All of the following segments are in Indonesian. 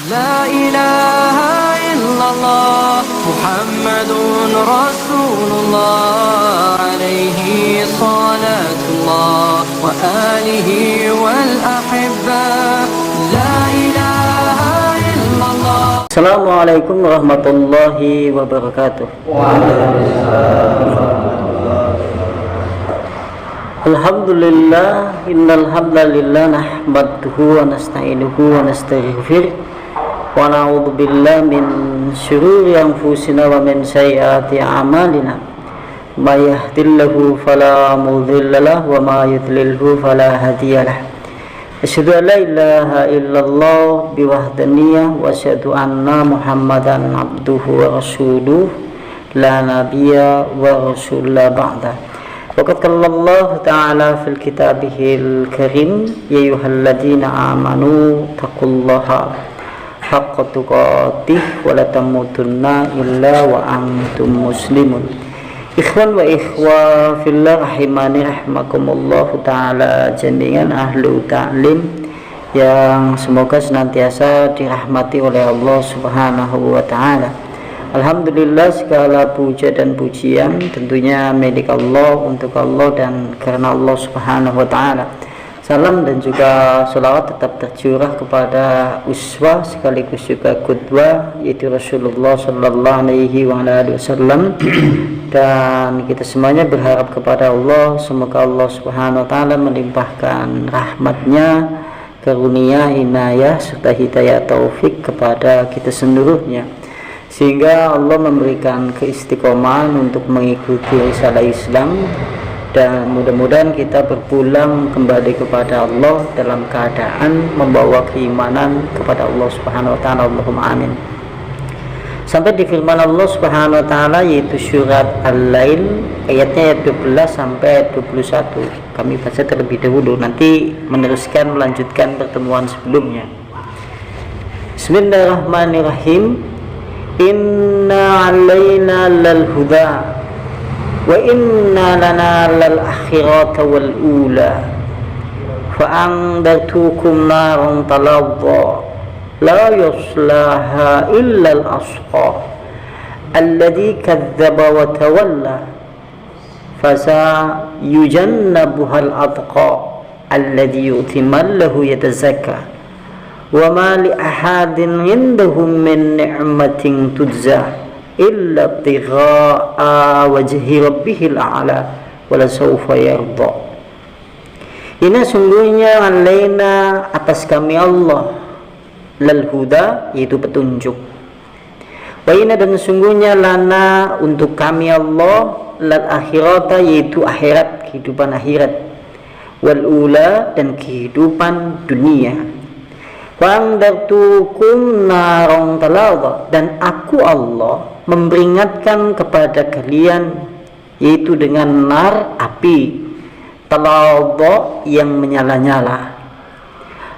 لا إله إلا الله محمد رسول الله عليه صلاة الله وآله والأحبة لا إله إلا الله. Assalamualaikum warahmatullahi wabarakatuh. Alhamdulillah, innal hamdalillah nahmaduhu wa nasta'inuhu wa nastaghfiruh wa na'udzu billahi min syururi anfusina wa min sayyiati a'malina. May yahdihillahu fala mudilla lahu wa may yudlilhu fala hadiya lahu. Asyhadu an la ilaha illallah biwahdaniyah wa asyhadu anna Muhammadan abduhu wa rasuluh la nabiyya wa rasulah ba'da. Waqad qala Allah ta'ala fil kitabihil karim ya ayyuhalladzina amanu taqullaha haqqa tuqatih wa la tamutunna illa wa antum muslimun. Ikhwan wa ikhwa fillah rahimani rahmakumullah ta'ala jami'an ahlu ta'lim yang semoga senantiasa dirahmati oleh Allah subhanahu wa ta'ala. Alhamdulillah, segala puja dan pujian tentunya milik Allah, untuk Allah dan karena Allah subhanahu wa ta'ala. Salam dan juga salawat tetap tercurah kepada uswah sekaligus juga qudwah, yaitu Rasulullah sallallahu alaihi wasallam. Dan kita semuanya berharap kepada Allah, semoga Allah subhanahu wa ta'ala melimpahkan rahmatnya, karunia, inayah serta hidayah taufik kepada kita seluruhnya, sehingga Allah memberikan keistiqomahan untuk mengikuti risalah Islam, dan mudah-mudahan kita berpulang kembali kepada Allah dalam keadaan membawa keimanan kepada Allah subhanahu wa ta'ala. Allahumma amin. Sampai di firman Allah subhanahu wa ta'ala, yaitu surat Al-Lail ayatnya ayat 12 sampai ayat 21. Kami baca terlebih dahulu, nanti melanjutkan pertemuan sebelumnya. Bismillahirrahmanirrahim. Inna alaina lal huda wa inna lana lal akhirata wal ula fa andartukum naran talazza la yuslaha illa al asqa alladhi kadzdzaba wa tawalla fasa yujannabuha al atqa alladhi yu'timallahu yatazakka wa ma li ahadin indahum min ni'matin tujza illa ibtigha'a wajhi rabbihil a'la wa la sawfa yarda. Ini sungguhnya alaina atas kami Allah lal huda, yaitu petunjuk, wa inna dan sungguhnya lana untuk kami Allah lal akhirata, yaitu akhirat, kehidupan akhirat, wal ula dan kehidupan dunia. Wa'andartukum narong talazza, dan aku Allah memperingatkan kepada kalian, yaitu dengan nar, api, talazza yang menyala-nyala.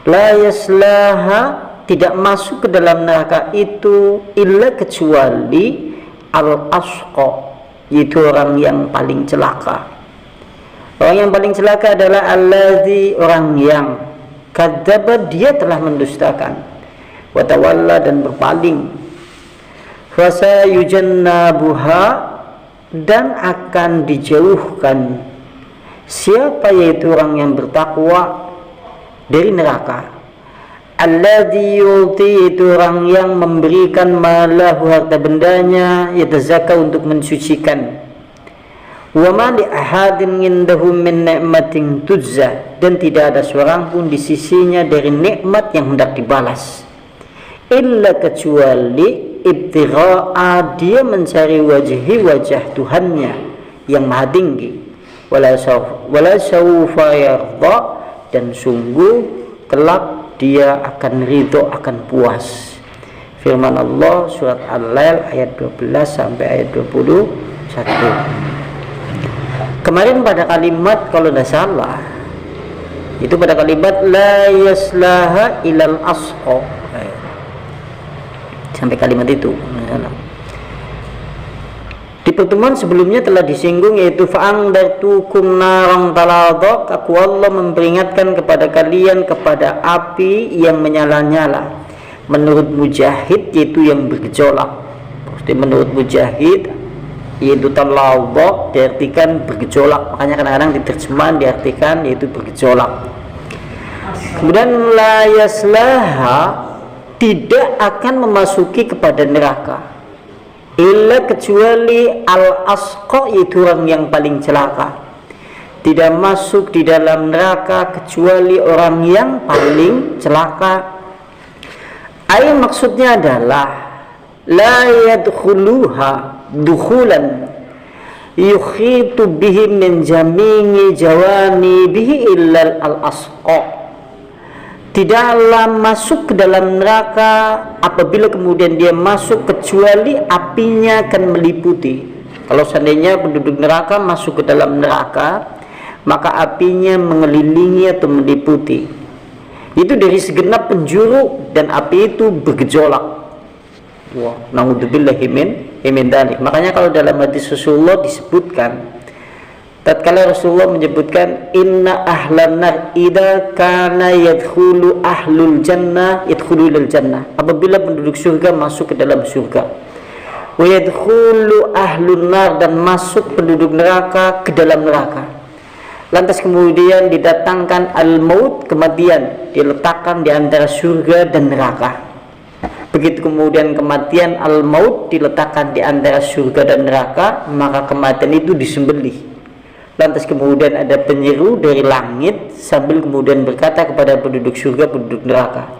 La yaslaha, tidak masuk ke dalam neraka itu illa kecuali al-asqa, yaitu orang yang paling celaka. Orang yang paling celaka adalah allazi, orang yang kadzdzaba, dia telah mendustakan, wa tawalla, dan berpaling, fasa yujannabuha, dan akan dijauhkan siapa, yaitu orang yang bertakwa, dari neraka. Alladzi yuti, itu orang yang memberikan malahu, harta bendanya, yatazakka, untuk mensucikan. Wa ma li ahadin indahum min ni'matin tujza, dan tidak ada seorang pun di sisinya dari nikmat yang hendak dibalas, illa kecuali ibtigha'a, dia mencari wajah Tuhannya yang maha tinggi, wala sawfa yarda, dan sungguh kelak dia akan ridho, akan puas. Firman Allah surat Al-Lail ayat 12 sampai ayat 21. Kemarin pada kalimat, kalau tidak salah, itu pada kalimat la yaslaha ilal asqa, sampai kalimat itu. Di pertemuan sebelumnya telah disinggung, yaitu fa'andartukum narang talazza, aku Allah memperingatkan kepada kalian kepada api yang menyala-nyala. menurut Mujahid yaitu yang bergejolak. Jadi menurut Mujahid yaitu talawwaq diartikan bergejolak, makanya kadang-kadang di terjemahan diartikan yaitu bergejolak. Kemudian la yaslaha, tidak akan memasuki kepada neraka, illa kecuali al-asqa, yaitu orang yang paling celaka. Tidak masuk di dalam neraka kecuali orang yang paling celaka. Ayat maksudnya adalah la yadkhuluha dukhulan yukhitu bihi min jami'i jawani bihi illa al-asqa. Tidaklah masuk ke dalam neraka apabila kemudian dia masuk kecuali apinya akan meliputi. Kalau seandainya penduduk neraka masuk ke dalam neraka, maka apinya mengelilingi atau meliputi. Itu dari segenap penjuru dan api itu bergejolak. Wah, naudzubillahi min dzalik. Makanya kalau dalam hadis Rasulullah disebutkan, tatkala Rasulullah menyebutkan inna ahlan nar idza kana yadkhulu ahlul jannah yadkhulul jannah, apabila penduduk surga masuk ke dalam surga, wa yadkhulu ahlun nar, dan masuk penduduk neraka ke dalam neraka. Lantas kemudian didatangkan al-maut, kematian, diletakkan di antara surga dan neraka. Begitu kemudian kematian al-maut diletakkan di antara surga dan neraka, maka kematian itu disembelih. Lantas kemudian ada penyeru dari langit sambil kemudian berkata kepada penduduk surga, penduduk neraka,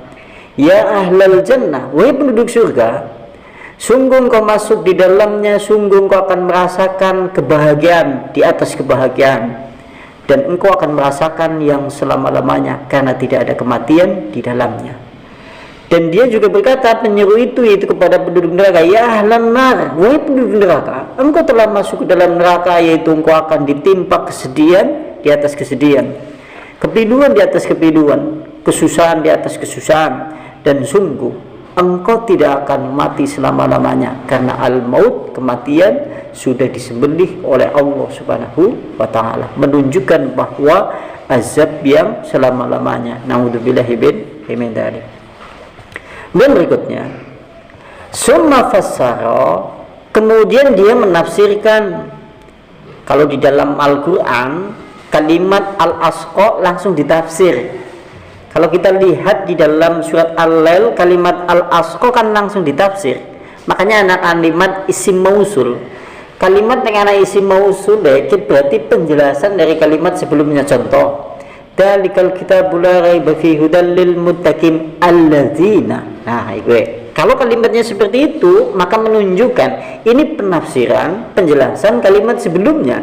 ya ahlal jannah, wahai penduduk surga, sungguh kau masuk di dalamnya, sungguh kau akan merasakan kebahagiaan di atas kebahagiaan, dan engkau akan merasakan yang selama-lamanya karena tidak ada kematian di dalamnya. Dan dia juga berkata, penyeru itu yaitu kepada penduduk neraka, ya ahlan nar, wahai penduduk neraka, engkau telah masuk ke dalam neraka, yaitu engkau akan ditimpa kesedihan di atas kesedihan, kepiluan di atas kepiluan, kesusahan di atas kesusahan, dan sungguh engkau tidak akan mati selama-lamanya karena al-maut, kematian, sudah disembelih oleh Allah Subhanahu wa ta'ala, menunjukkan bahwa azab yang selama-lamanya. Naudzubillahi min dzalik. Dan berikutnya, summa fassara, kemudian dia menafsirkan. Kalau di dalam Al-Quran kalimat al-asqa langsung ditafsir. Kalau kita lihat di dalam surat Al-Lail, kalimat al-asqa kan langsung ditafsir. Makanya anak kalimat isim mausul. Kalimat dengan isim mausul itu berarti penjelasan dari kalimat sebelumnya. Contoh, dalikal kitabul la raiba fihi hudal lil muttaqin alladzina. Nah, kalau kalimatnya seperti itu, maka menunjukkan ini penafsiran, penjelasan kalimat sebelumnya.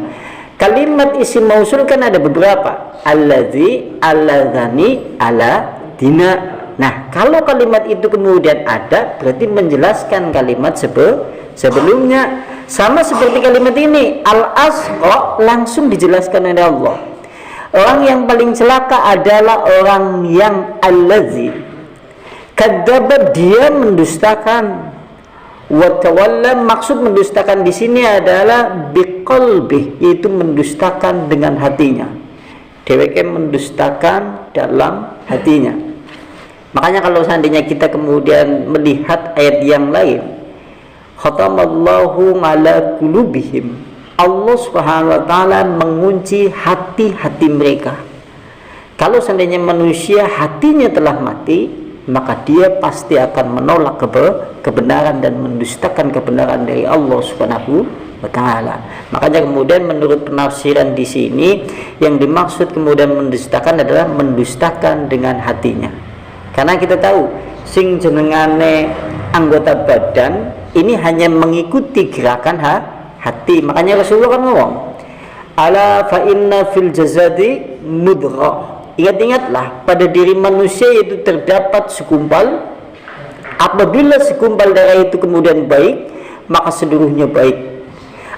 Kalimat isim mausul kan ada beberapa, alladzi, alladzani, aladina. Nah, kalau kalimat itu kemudian ada, berarti menjelaskan kalimat sebelumnya. Sama seperti kalimat ini, al-asqa, langsung dijelaskan oleh Allah. Orang yang paling celaka adalah orang yang alladzi kadzdzaba, dia mendustakan, wa tawalla, maksud mendustakan di sini adalah biqalbih, yaitu mendustakan dengan hatinya. Dheweke mendustakan dalam hatinya. Makanya kalau seandainya kita kemudian melihat ayat yang lain, khatamallahu ala qulubihim, Allah Subhanahu wa ta'ala mengunci hati-hati mereka. Kalau seandainya manusia hatinya telah mati, maka dia pasti akan menolak kebenaran dan mendustakan kebenaran dari Allah Subhanahu wa ta'ala. Makanya kemudian menurut penafsiran di sini, yang dimaksud kemudian mendustakan adalah mendustakan dengan hatinya. Karena kita tahu sing jenengane anggota badan ini hanya mengikuti gerakan hati. Makanya Rasulullah kan ngomong, ala fa inna fil jasadi mudghah. Ingat-ingatlah, pada diri manusia itu terdapat segumpal. Apabila segumpal darah itu kemudian baik, maka seluruhnya baik.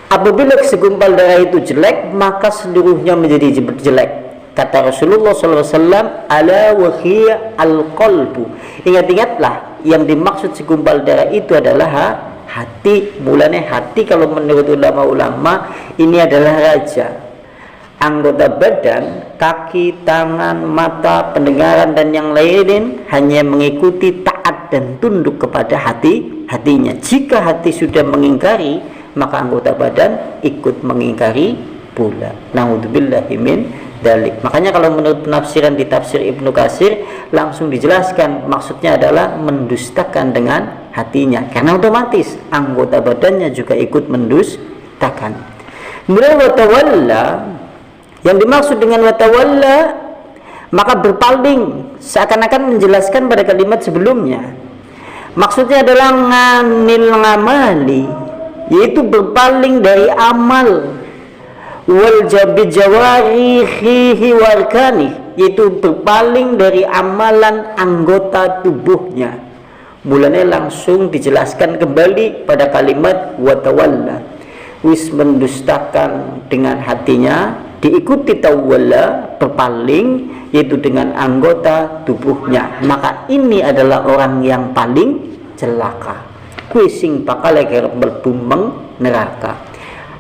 Apabila segumpal darah itu jelek, maka seluruhnya menjadi jelek. Kata Rasulullah SAW, ala wa hiya al-qalbu. Ingat-ingatlah, yang dimaksud segumpal darah itu adalah hati. Mulanya hati kalau menurut ulama-ulama ini adalah raja. Anggota badan, kaki, tangan, mata, pendengaran, dan yang lain hanya mengikuti taat dan tunduk kepada hatinya. Jika hati sudah mengingkari, maka anggota badan ikut mengingkari pula. Naudzubillahi min dzalik. Makanya kalau menurut penafsiran di tafsir Ibnu Katsir langsung dijelaskan maksudnya adalah mendustakan dengan hatinya, karena otomatis anggota badannya juga ikut mendustakan. Kemudian watawalla, yang dimaksud dengan watawalla maka berpaling, seakan-akan menjelaskan pada kalimat sebelumnya. Maksudnya adalah nganil ngamali, yaitu berpaling dari amal, wal jawarihi warkani, yaitu berpaling dari amalan anggota tubuhnya. Mulanya langsung dijelaskan kembali pada kalimat watawalla, wis mendustakan dengan hatinya, diikuti tawalla, berpaling, yaitu dengan anggota tubuhnya. Maka ini adalah orang yang paling celaka. Kuising bakal berbumeng neraka.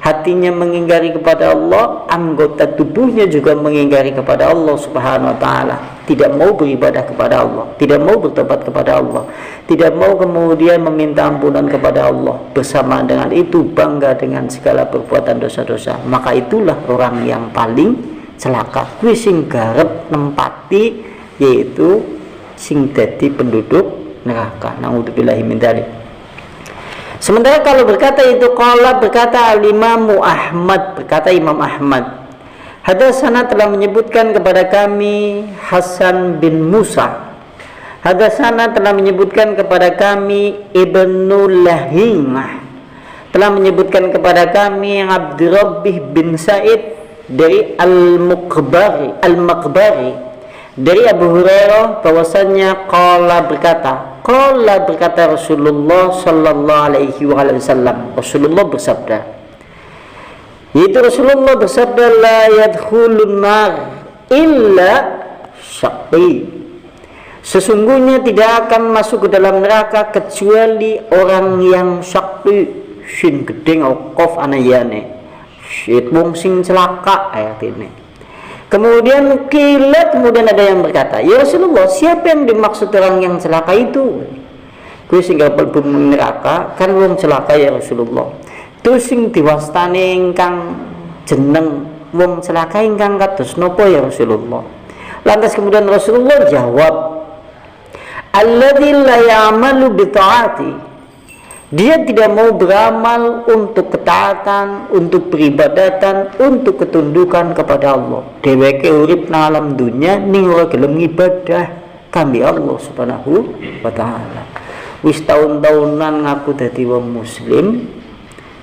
Hatinya mengingkari kepada Allah, anggota tubuhnya juga mengingkari kepada Allah Subhanahu wa taala. Tidak mau beribadah kepada Allah, tidak mau bertobat kepada Allah, tidak mau kemudian meminta ampunan kepada Allah. Bersamaan dengan itu bangga dengan segala perbuatan dosa-dosa. Maka itulah orang yang paling celaka. Kuwi sing garep nempati, yaitu sing dadi penduduk neraka. Naudzubillahi min dzalik. Sementara kalau berkata itu qala, berkata al-Imamu Ahmad, berkata Imam Ahmad, hadatsana telah menyebutkan kepada kami Hasan bin Musa, hadatsana telah menyebutkan kepada kami Ibnu Lahimah, telah menyebutkan kepada kami Abdurrabbih bin Said dari Al-Maqbari dari Abu Hurairah bahwasanya qala berkata Rasulullah sallallahu alaihi wasallam, Rasulullah bersabda, yaitu Rasulullah bersabda, la yadkhulun nar illa syaqi, sesungguhnya tidak akan masuk ke dalam neraka kecuali orang yang syaqi, shin gedeng qaf anayane, syit wong sing celaka, ayat ini. Kemudian ada yang berkata, ya Rasulullah, siapa yang dimaksud orang yang celaka itu? Kuwi sing mlebu neraka kan wong celaka ya Rasulullah. Terus sing diwastani ingkang jeneng wong celaka ingkang kados napa ya Rasulullah? Lantas kemudian Rasulullah jawab, alladzi la ya'malu bi ta'ati, dia tidak mau beramal untuk ketaatan, untuk peribadatan, untuk ketundukan kepada Allah. Dheweke urip nang alam dunya ning ora gelem ibadah kangge Allah Subhanahu wa taala. Wis taun-taunan ngaku dadi wong muslim,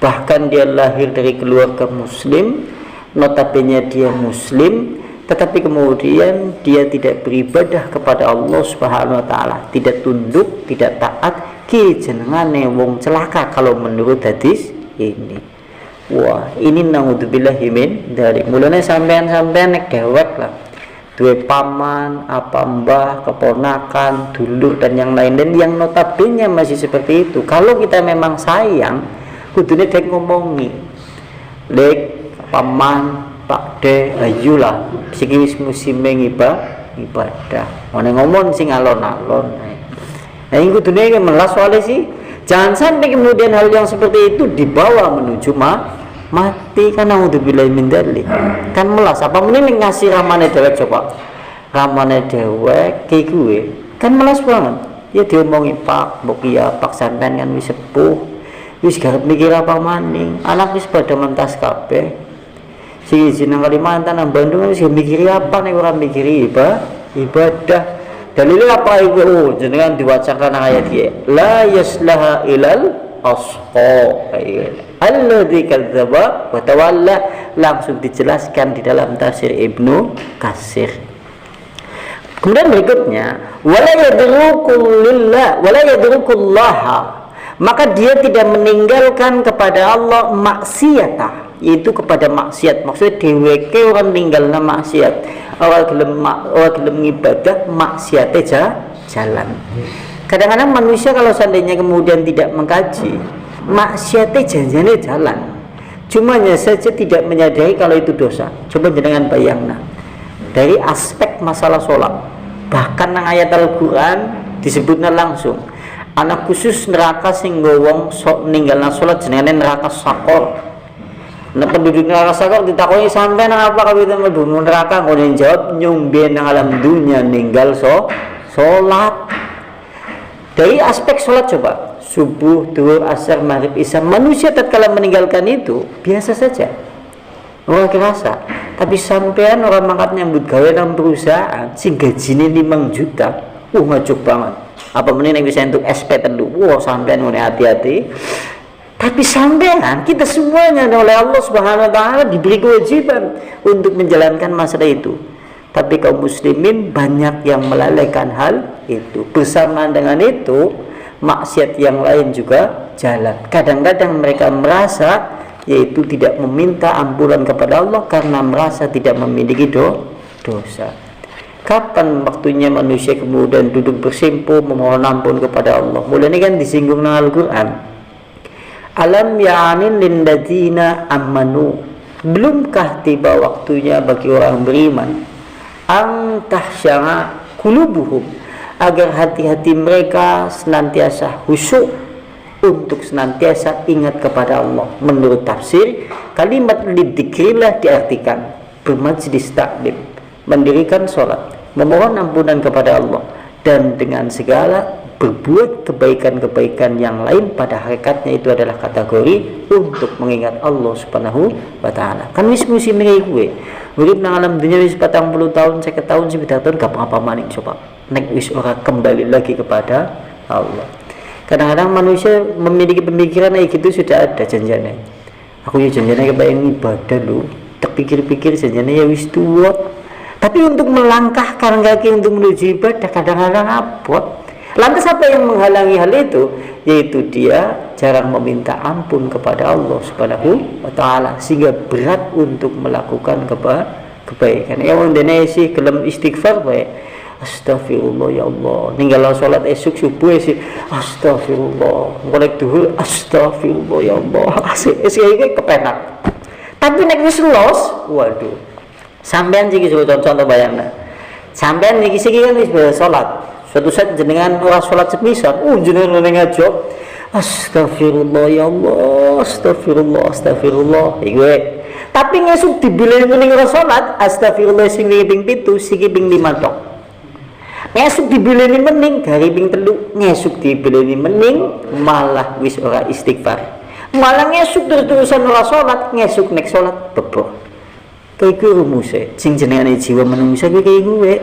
bahkan dia lahir dari keluarga muslim, notabene dia muslim, tetapi kemudian dia tidak beribadah kepada Allah Subhanahu wa taala, tidak tunduk, tidak taat, ki jenengane wong celaka kalau menurut hadis ini. Wah, ini naudzubillahi min dzalik. Mulane sampean nek dewek lah, duwe paman, apa mbah, keponakan, dulur dan yang lain, dan yang notabene masih seperti itu. Kalau kita memang sayang, kudune dek ngomongi, dek paman, Pak De, ayolah, siki wis musime ibadah. Ngene ngomong sing alon-alon. Nah, ini kudunya melas soalnya sih. Jangan sampai kemudian hal yang seperti itu dibawa menuju mati, karena naudzubillahi min dzalik. Kan melas, apa mending ngasih ramane dewek coba. Ramane dewek ki kuwe kan melas banget. Ya diomongi Pak, mbok ya Pak sampean kan wis sepuh. Wis garep mikir apa maning. Anak wis pada mentas kabeh. Si jeneng Kalimantan nang Bandung wis mikiri apa nek ora mikiri ibadah. Dalilnya apa itu? Jenengan diwacakan ayat ini, la yaslaha ilal asqa, alladzi kadzdzaba wa tawalla, langsung dijelaskan di dalam tafsir Ibnu Katsir. Kemudian berikutnya, wala yadrukullaha, maka dia tidak meninggalkan kepada Allah maksiatah, yaitu kepada maksiat. Maksudnya dheweke ora ninggalna maksiat. Orang gelem ibadah, maksiatnya jalan. Kadang-kadang manusia kalau seandainya kemudian tidak mengkaji, maksiatnya janjane jalan, cuma saja tidak menyadari kalau itu dosa. Coba jenengan bayangna dari aspek masalah sholat, bahkan nang ayat Al-Quran disebutnya langsung, anak khusus neraka sing wong sok ninggalna salat jenenge neraka sakor. Nah penduduk neraka sakor ditakoni sampean apa kabeh mlebu neraka, ngono jawab nyumben nang alam dunya ninggal salat. Dari aspek salat coba subuh, duhur, asar, maghrib, isya, manusia tatkala meninggalkan itu biasa saja, orang kerasa. Tapi sampean orang mangkat nyambut gawe nang perusahaan sing gajine 5 juta, ngajuk banget. Apa meneh yang bisa untuk SP telu, sampean ngene hati-hati. Tapi sampean kita semuanya oleh Allah Subhanahu wa taala diberi kewajiban untuk menjalankan masalah itu. Tapi kaum muslimin banyak yang melalaikan hal itu. Bersamaan dengan itu, maksiat yang lain juga jalan. Kadang-kadang mereka merasa yaitu tidak meminta ampunan kepada Allah karena merasa tidak memiliki dosa. Kapan waktunya manusia kemudian duduk bersimpuh memohon ampun kepada Allah? Mulai ini kan disinggung dalam Al-Quran. Alam ya'anin lilladzina amanu, belumkah tiba waktunya bagi orang beriman ang tahsyara qulubuhum, agar hati-hati mereka senantiasa khusyuk untuk senantiasa ingat kepada Allah. Menurut tafsir, kalimat lidzikrillah diartikan bermajlis taklim, mendirikan sholat, memohon ampunan kepada Allah, dan dengan segala berbuat kebaikan-kebaikan yang lain pada hakikatnya itu adalah kategori untuk mengingat Allah Subhanahu wa taala. Kan wis musim iki gue. Urip nang alam dunya wis 40 tahun, 50 tahun, 90 tahun gak apa-apa maning coba. Nek wis ora kembali lagi kepada Allah. Kadang-kadang manusia memiliki pemikiran kayak gitu sudah ada janjane. Aku ya janjane kebayang ibadah lho. Tak pikir-pikir janjane ya wis tua. Tapi untuk melangkahkan kaki untuk menuju ibadah kadang-kadang abot. Lantas apa yang menghalangi hal itu? Yaitu dia jarang meminta ampun kepada Allah Subhanahu wa taala sehingga berat untuk melakukan kebaikan. Ya wong dene sih gelem istighfar wae. Astagfirullah ya Allah. Ninggal salat esuk subuh sih astagfirullah. Golek duhur astagfirullah ya Allah. Asik iki kepenak. Tapi nek wis los, waduh. Sampean iki contoh bayangna. Sampean iki kan wis salat. Suatu saat jenengan ora salat sepisan, jenengan ngajak astagfirullah ya Allah, astagfirullah. Iku tapi ngesuk dibileni ning ora salat, astagfirullah sing ping 7, siki ping 5 tok. Ngesuk dibileni mening gari ping 3, ngesuk dibileni mening malah wis ora istighfar. Malah ngesuk terus-terusan ora salat, ngesuk nek salat beboh. Kayak rumuse sing jenengane jiwa manusia kayak gue.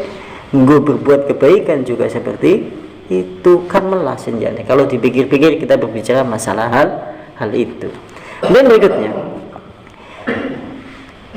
Gue berbuat kebaikan juga seperti itu kan melah senjanya. Kalau dipikir-pikir kita berbicara masalah hal itu. Dan berikutnya